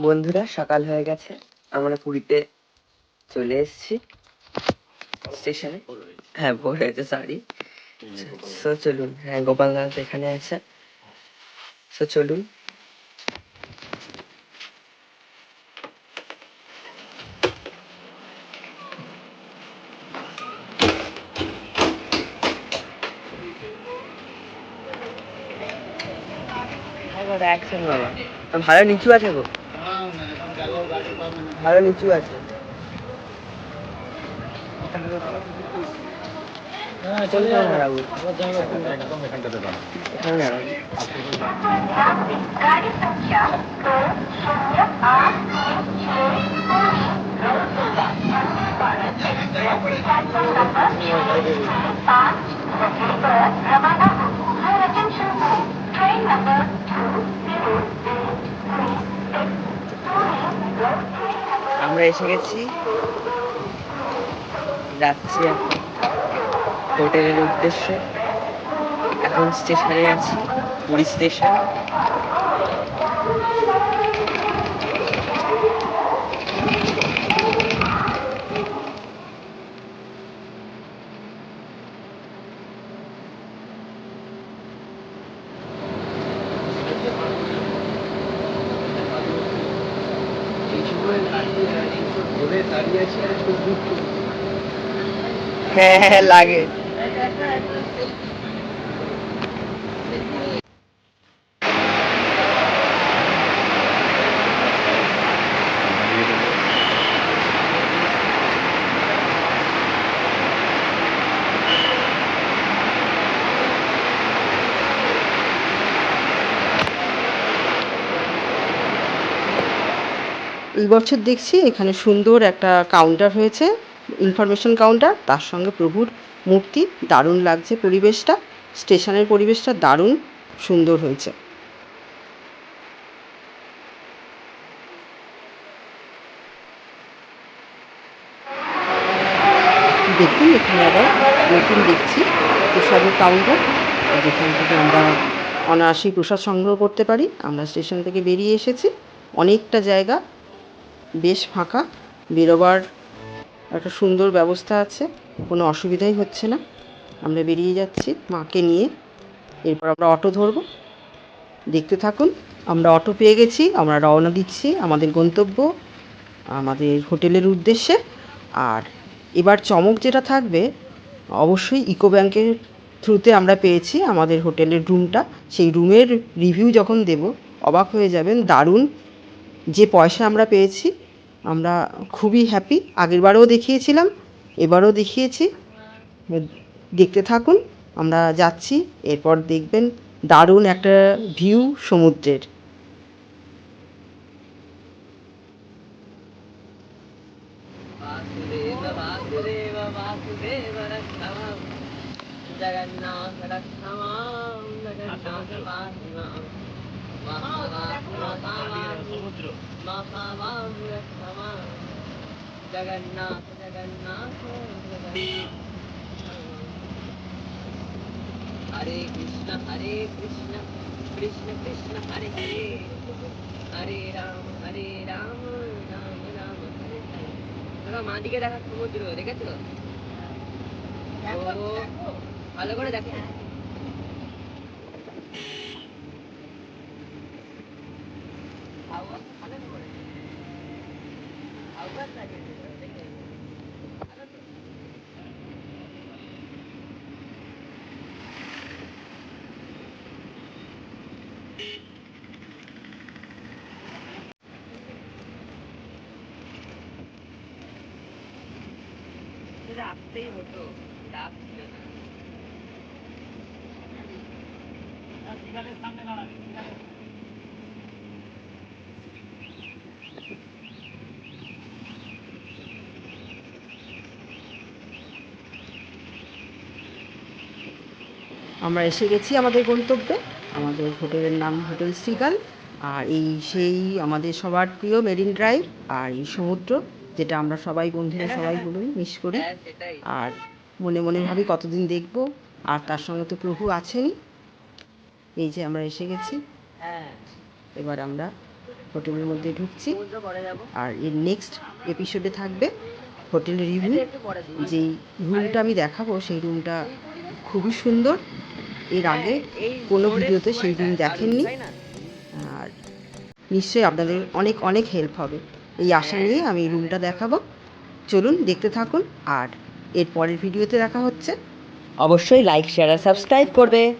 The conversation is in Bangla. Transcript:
বন্ধুরা, সকাল হয়ে গেছে। আমরা পুরীতে চলে এসেছি স্টেশনে। হ্যাঁ, ভোর হয়েছে, সরি। সো চলুন। হ্যাঁ, গোপাল দাস এখানে আছে। সো চলুন। ভালো নিচু আছে গো, ভালো নিচু আছে। আমরা এসে গেছি, যাচ্ছি এখন হোটেলের উদ্দেশ্যে। এখন স্টেশনে আছি, পুরী স্টেশন। হ্যাঁ হ্যাঁ, লাগে। এই বছর দেখছি এখানে সুন্দর একটা কাউন্টার হয়েছে, ইনফরমেশন কাউন্টার, তার সঙ্গে প্রভুর মূর্তি। দারুণ লাগছে পরিবেশটা, স্টেশনের পরিবেশটা দারুণ সুন্দর হয়েছে। দেখুন, এখানে আবার নতুন দেখছি প্রসাদের কাউন্টার, যেখান থেকে আমরা অনায়াসে প্রসাদ সংগ্রহ করতে পারি। আমরা স্টেশন থেকে বেরিয়ে এসেছি, অনেকটা জায়গা বেশ ফাঁকা, বেরোবার একটা সুন্দর ব্যবস্থা আছে, কোনো অসুবিধাই হচ্ছে না। আমরা বেরিয়ে যাচ্ছি মাকে নিয়ে, এরপর আমরা অটো ধরবো। দেখতে থাকুন। আমরা অটো পেয়ে গেছি, আমরা রওনা দিচ্ছি আমাদের গন্তব্য, আমাদের হোটেলের উদ্দেশ্যে। আর এবার চমক যেটা থাকবে, অবশ্যই ইকো ব্যাংকের থ্রুতে আমরা পেয়েছি আমাদের হোটেলের রুমটা। সেই রুমের রিভিউ যখন দেব, অবাক হয়ে যাবেন। দারুণ যে পয়সা আমরা পেয়েছি, আমরা খুবই হ্যাপি। আগেরবারও দেখিয়েছিলাম, এবারও দেখিয়েছি। দেখতে থাকুন, আমরা যাচ্ছি। এরপর দেখবেন দারুণ একটা ভিউ সমুদ্রের। জগন্নাথ রক্ষমাং জগন্নাথ পাহিমাং সমুদ্র মহামাং রক্ষমাং জগন্নাথ জগন্নাথ হরে কৃষ্ণ কৃষ্ণ কৃষ্ণ হরে হরে হরে রাম রাম রাম হরে হরে। তোরা মা দিকে দেখা সমুদ্র দেখেছো? ও ভালো করে দেখো। আসতেই হতো, ডাক ছিল না। আমরা এসে গেছি আমাদের গন্তব্যে। আমাদের হোটেলের নাম হোটেল শ্রীকাল। আর এই সেই আমাদের সবার প্রিয় মেরিন ড্রাইভ, আর এই সমুদ্র, যেটা আমরা সবাই বন্ধুরা সবাই বলি মিস করি। আর মনে মনে ভাবি কতদিন দেখব। আর তার সঙ্গে তো প্রভু আছেনই। এই যে আমরা এসে গেছি, এবার আমরা হোটেলের মধ্যে ঢুকছি। সমুদ্র পরে যাবো। আর এর নেক্সট এপিসোডে থাকবে হোটেল রিভিউ। এটা একটু পরে দিই। যেই রুমটা আমি দেখাবো সেই রুমটা খুবই সুন্দর। এর আগে এই কোনো মোড়ের ভিডিওতে সেই সময়টা রুম দারুণ, দেখেননি। তাই না? আর নিশ্চয়ই আপনাদের অনেক অনেক হেল্প হবে এই আশা নিয়ে আমি এই রুমটা দেখাবো। চলুন দেখতে থাকুন, আর এর পরের ভিডিওতে দেখা হচ্ছে। অবশ্যই লাইক শেয়ার আর সাবস্ক্রাইব করবে।